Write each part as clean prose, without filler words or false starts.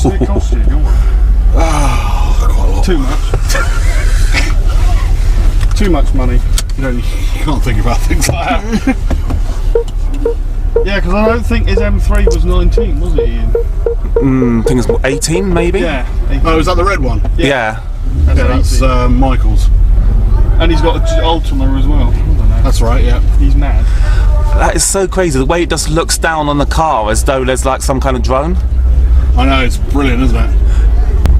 What's it cost you? Go on. Quite a lot. Too much. Too much money. You can't think about things like that. Yeah, because I don't think his M3 was 19, was it, Ian? I think it's 18 maybe? Yeah. 18. Oh, is that the red one? Yeah. That's Michael's. And he's got an Ultima as well. I don't know. That's right, yeah. He's mad. That is so crazy, the way it just looks down on the car as though there's like some kind of drone. I know, it's brilliant, isn't it?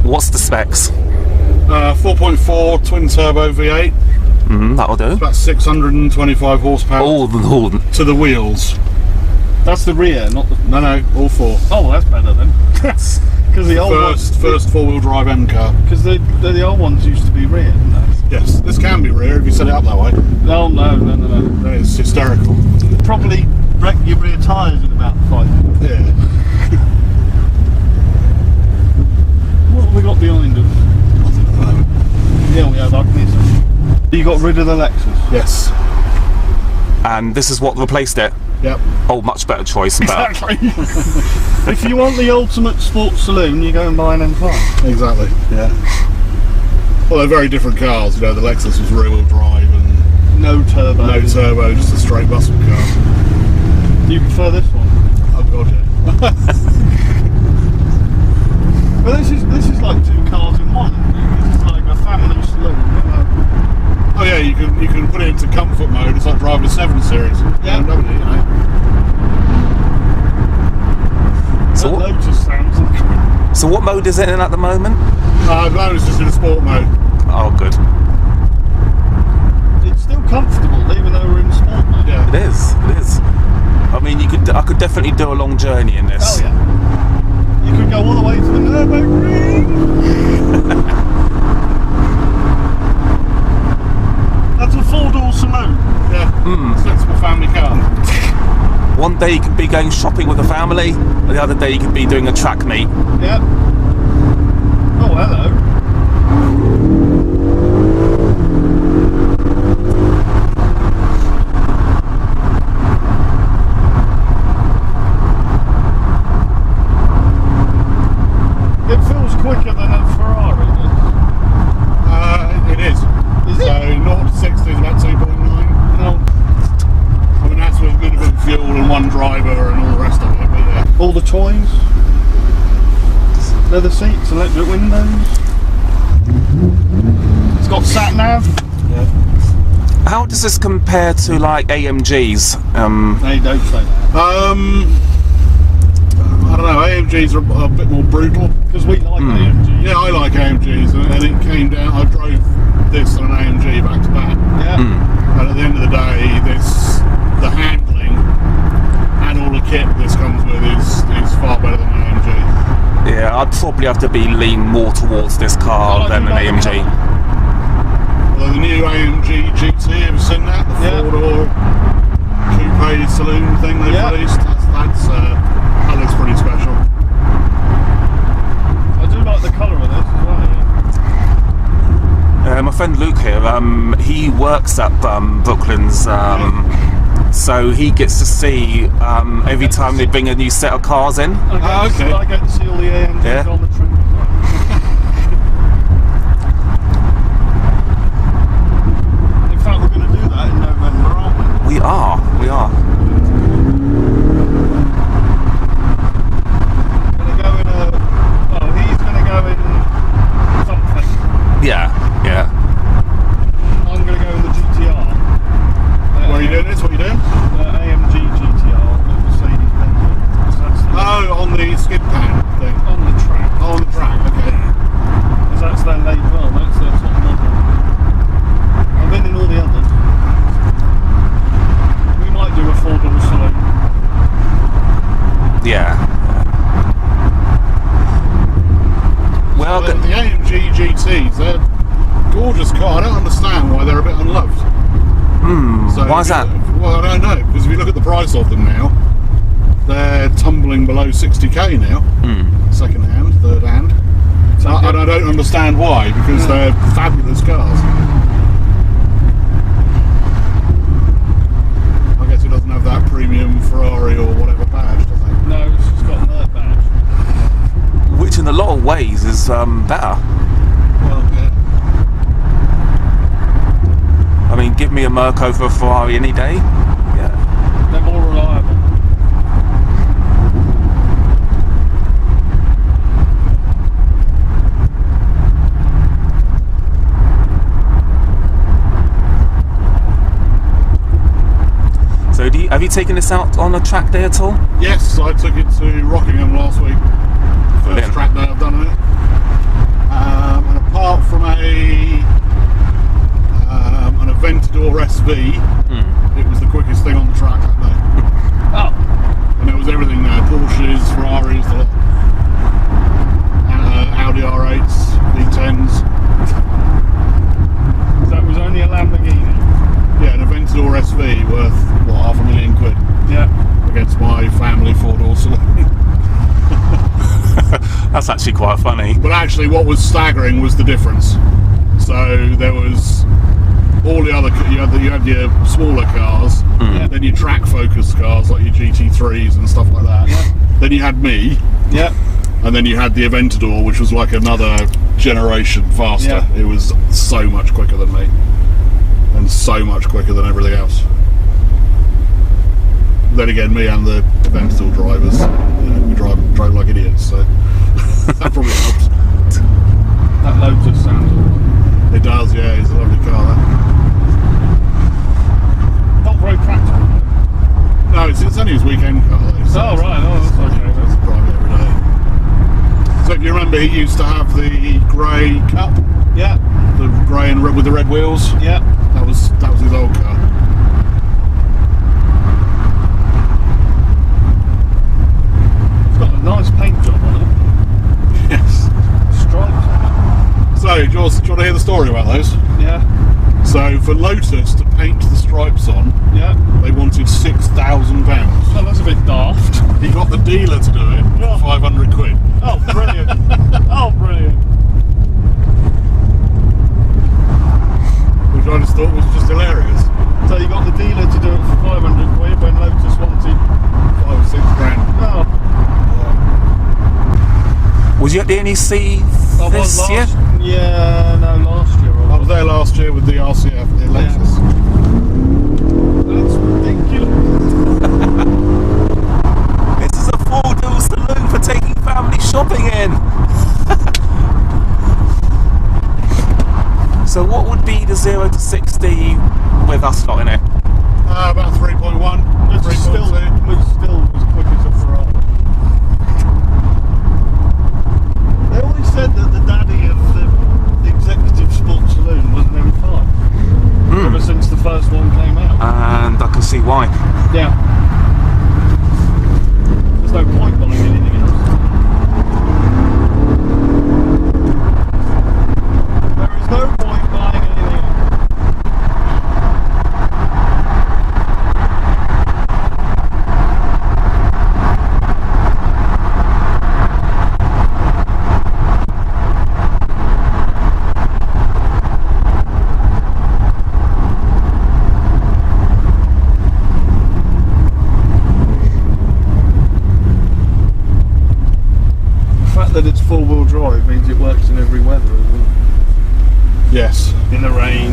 What's the specs? 4.4 twin turbo V8. That'll do. About 625 horsepower. All to the wheels. That's the rear, not the... No, all four. Oh, that's better then. Because the old first four-wheel drive M car. Because the old ones used to be rear, didn't they? Yes, this can be rear if you set it up that way. No. It's hysterical. Probably wreck your rear tyres in about 5 minutes. Yeah. What have we got behind us? Nothing at the moment. Yeah, we had Agnes. You got rid of the Lexus? Yes. And this is what replaced it? Yep. Oh, much better choice. Exactly. If you want the ultimate sports saloon, you go and buy an M5. Exactly, yeah. Well, they're very different cars. You know, the Lexus was rear-wheel drive and no turbo. No turbo, just a straight muscle car. Do you prefer this one? Oh god, yeah. Well, this is like two cars in one. This is like a family saloon. Oh yeah, you can put it into comfort mode. It's like driving a 7 Series. Yeah. BMW, you know. So what mode is it in at the moment? Mine is just in a sport mode. Oh, good. It's still comfortable, even though we're in sport mode. Yeah. It is. I mean, I could definitely do a long journey in this. Oh yeah. You could go all the way to the Nürburgring. That's a 4-door saloon. Yeah. Sensible family car. One day you could be going shopping with a family, and the other day you could be doing a track meet. Yeah. Oh, hello. It feels quicker than a Ferrari, It is. Is it? So 0 to 60 is about 2.9. No. I mean, that's with minimum fuel and one driver and all the rest of it, but yeah. All the toys. Leather seats, electric windows. It's got sat nav. Yeah. How does this compare to like AMGs? They don't say that. I don't know, AMGs are a bit more brutal. Because we like AMG. Yeah, I like AMGs, and it came down, I drove this and an AMG back to back. Yeah. And at the end of the day, the handling and all the kit this comes with is far better than an AMG. Yeah, I'd probably have to lean more towards this car than an AMG. Although the new AMG GT, have you seen that? The Yeah. 4-door coupe saloon thing they've released. That looks pretty special. I do like the colour of this as well. Yeah. My friend Luke here, he works at Brooklands, so he gets to see every time they bring a new set of cars in. Okay. I get to see all the AMGs Yeah. on the trim. In fact, we're going to do that in November, aren't we? We are. He's going to go in something. Yeah. I'm going to go in the GTR. Where are you doing this? What are you doing? AMG GTR, the Mercedes-Benz. Oh, on the skid pan thing. On the track. Oh, on the track, okay. Because that's their late well, that's their top model. I've been in all the others. We might do a 4-door saloon. Yeah. Well, The AMG GTs, they're gorgeous car. I don't understand why they're a bit unloved. Why is that? Well, I don't know, because if you look at the price of them now, they're tumbling below 60k now. Second hand, third hand. And I don't understand why, because they're fabulous cars. I guess it doesn't have that premium Ferrari or whatever badge, does it? No, it's just got an badge. which in the was better. Well, yeah. I mean, give me a Merc over a Ferrari any day. Yeah. They're more reliable. So have you taken this out on a track day at all? Yes, I took it to Rockingham last week. First Brilliant. track day I've done it. And apart from an Aventador SV, it was the quickest thing on the track that day. Oh, And there was everything there: Porsches, Ferraris, the lot. Audi R8s, V10s. that was only a Lamborghini. Yeah, an Aventador SV worth what, £500,000 Yeah. against my family four-door saloon. That's actually quite funny. But actually, what was staggering was the difference. So there was all the other, you had your smaller cars, then your track-focused cars like your GT3s and stuff like that. Yeah. Then you had me, Yeah. and then you had the Aventador, which was like another generation faster. Yeah. It was so much quicker than me, and so much quicker than everything else. Then again, me and the Aventador drivers, we drove like idiots, so that probably helps. That Lotus sounds alright. It does, yeah. It's a lovely car. That. Not very practical. No, it's only his weekend car. Though, so Oh, right. Oh, that's okay. it's private every day. So if you remember, he used to have the grey Cup, Yeah. the grey and red with the red wheels. Yeah. That was his old car. It's got a nice paint job on it. Yes. Stripes. So do you want to hear the story about those? Yeah. So for Lotus to paint the stripes on, Yeah. they wanted £6,000. Oh, that's a bit daft. He got the dealer to do it Yeah. for £500. Oh, brilliant. Oh, brilliant. Which I just thought was just hilarious. So you got the dealer to do it for £500 when Lotus wanted. 5 or 6 grand. Oh, Was you at the NEC I was this year? Yeah, no, last year. I was there last year with the RCF, the Lexus. That's ridiculous. This is a 4-door saloon for taking family shopping in. So what would be the 0 to 60 with us lot in it? About 3.1, Which is still as quick as a Ferrari. They always said that the daddy of the executive sports saloon wasn't very far. Ever since the first one came out. And I can see why. Yeah. There's no point buying anything else. There is no point buying anything else. That it's four-wheel drive means it works in every weather as well. yes. In the rain.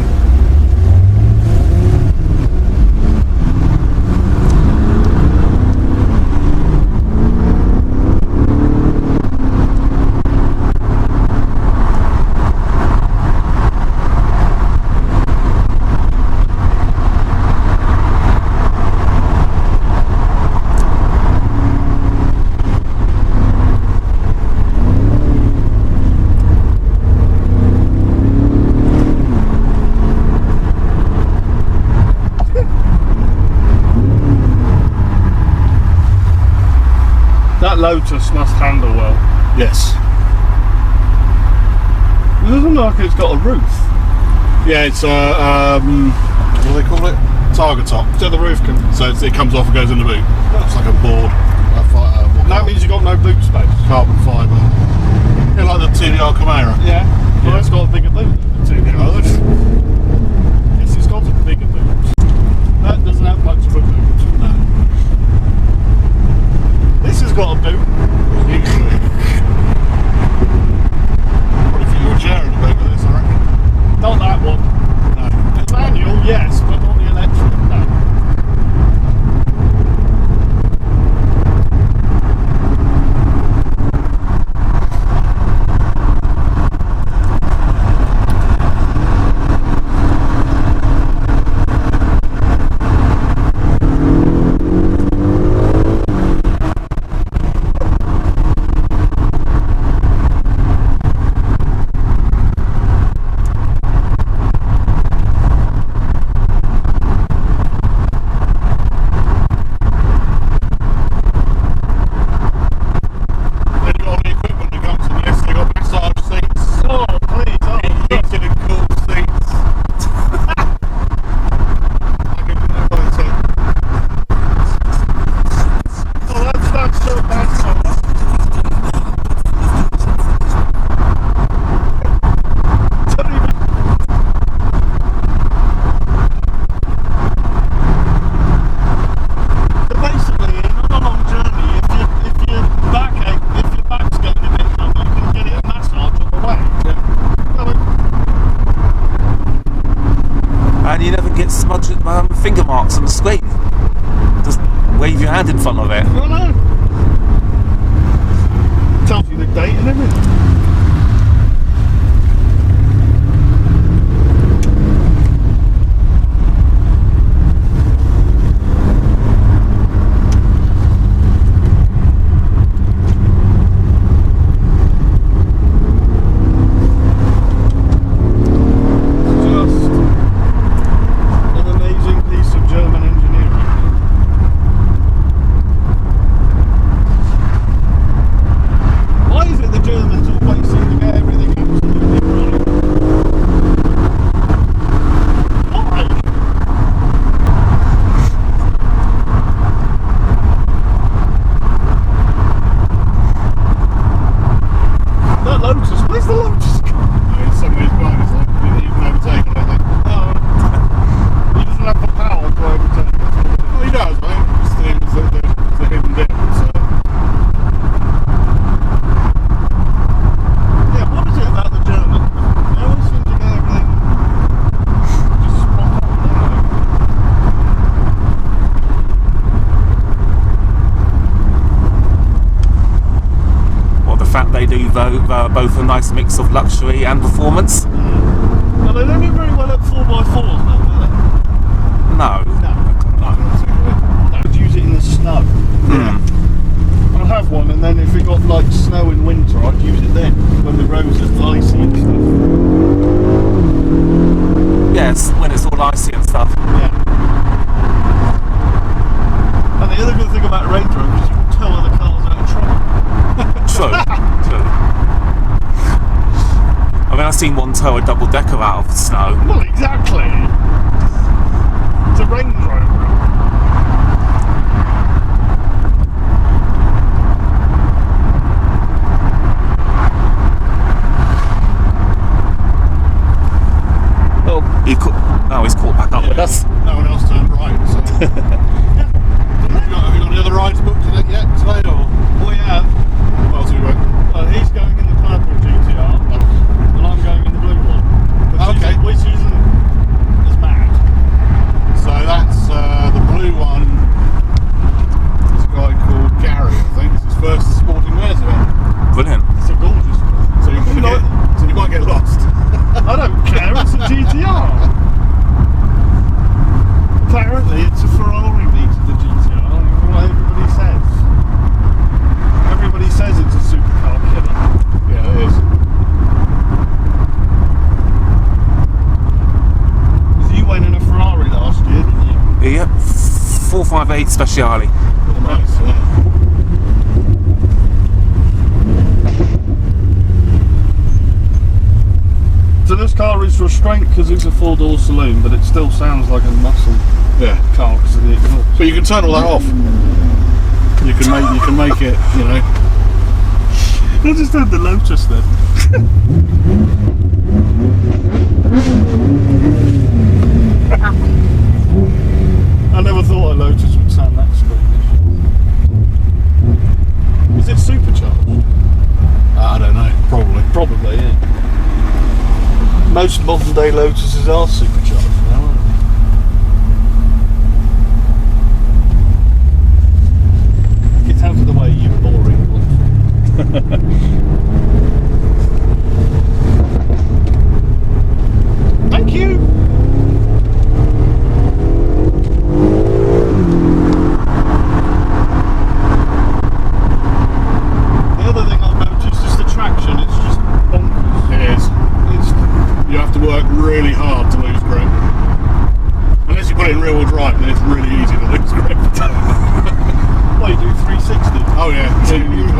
That Lotus must handle well. Yes. It doesn't look like it's got a roof. Yeah, it's what do they call it? Targa top. So the roof can. So it comes off and goes in the boot. It's like a board. That means you've got no boot space. Carbon fibre. Yeah, like the TDR Camaro. Yeah. Well, Yeah. that's got a bigger boot than the TDR. This has got a bigger boot. That doesn't have much of a boot. No. This has got a boot. fact they do both a nice mix of luxury and performance. Well, they don't do very well at 4x4s though, do they? No. No. I'd use it in the snow. I'd have one, and then if it got like snow in winter, I'd use it then when the roads are icy and stuff. Yes, when it's all icy and stuff. Yeah. And the other good thing about Range Rover is you can tow other cars out of trouble. True. I mean, I've seen one tow a double decker out of the snow. Well, exactly. It's a Range Rover. He's caught back up with us. No one else turned right. So. Have you got any other rides booked yet today, or? Oh yeah. Well, so Well, he's going in the purple GTR, and I'm going in the blue one. Which isn't as bad. So that's the blue one. There's a guy called Gary, I think. It's his first sporting wares event. Brilliant. It's a gorgeous one. So you might get lost. I don't care, it's a GTR. Apparently it's a Ferrari beat to the GTR, what everybody says. Everybody says it's a supercar killer. Yeah, it is. Because you went in a Ferrari last year, didn't you? Yep. 458 Speciale. Oh, nice, yeah. So this car is restrained because it's a 4-door saloon, but it still sounds like a muscle car because of the exhaust. But you can turn all that off. You can make it, you know. I just had the Lotus then. I never thought a Lotus would sound that squeamish. Is it supercharged? I don't know. Probably, yeah. Most modern day Lotuses are supercharged now, aren't they? Get out of the way, you boring one. Thank you! The other thing I've noticed is the traction, it's just bonkers. It is. You have to work really hard to lose grip. Unless you put it in rear-wheel drive, then it's really easy to lose grip. Well, you do 360. Oh yeah,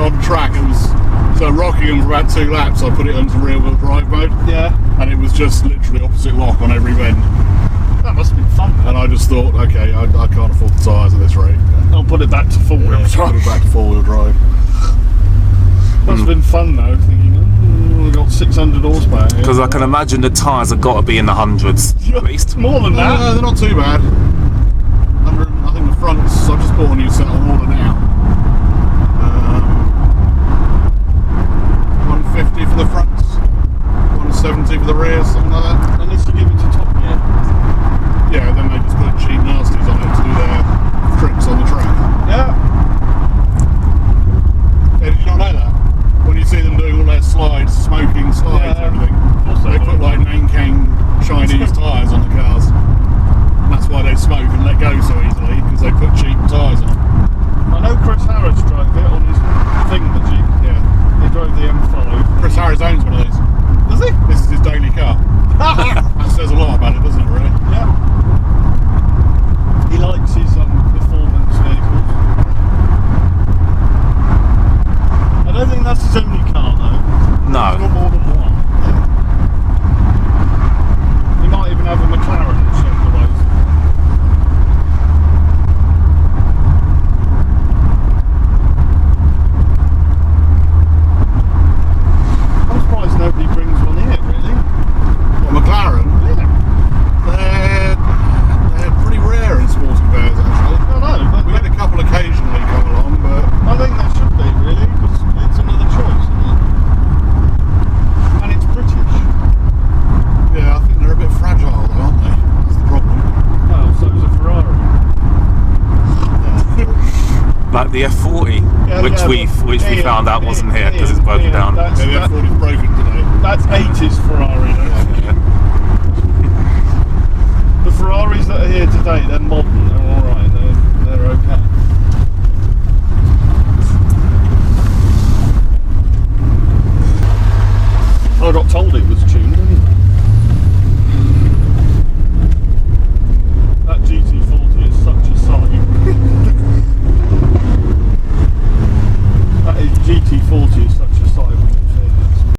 on track it was. So Rockingham for about 2 laps, I put it onto rear-wheel drive mode. Yeah. And it was just literally opposite lock on every bend. That must have been fun. And I just thought, okay, I can't afford the tyres at this rate. I'll put it back to 4-wheel Put drive. it back to 4-wheel drive. Must have been fun though, thinking, we've got 600 horsepower here. Because I can imagine the tyres have got to be in the hundreds at least. More than that. No, they're not too bad. I think the fronts, I've just bought a new set of order now. 150 for the fronts, 170 for the rears, something like that. Unless you give it to top gear. Yeah, then they just put cheap nasties on it to do their tricks on the track. Yeah. Yeah, did you not know that? When you see them doing all their slides, smoking slides and everything, they put like Nankang Chinese tyres on the cars. And that's why they smoke and let go so easily, because they put cheap tyres on them. I know Chris Harris drove it on his thingamajig. Yeah. He drove the M5. Chris Harris owns one of these. Does he? This is his daily car. That says a lot about it, doesn't it, really? Yeah. He likes his performance vehicles. I don't think that's his only car though. No. He's got more than one. He might even have a McLaren in some of those. I'm surprised nobody brings one here, really. What, McLaren? Yeah. They're pretty rare in sporting cars, actually. I know, but We had a couple occasionally come along, but I think there should be, really, because it's another choice, isn't it? which we found out wasn't here because it's broken down. Yeah, the F1 is broken today. That's 80s Ferrari. Yeah. The Ferraris that are here today, they're modern, they're alright, they're okay. I got told it was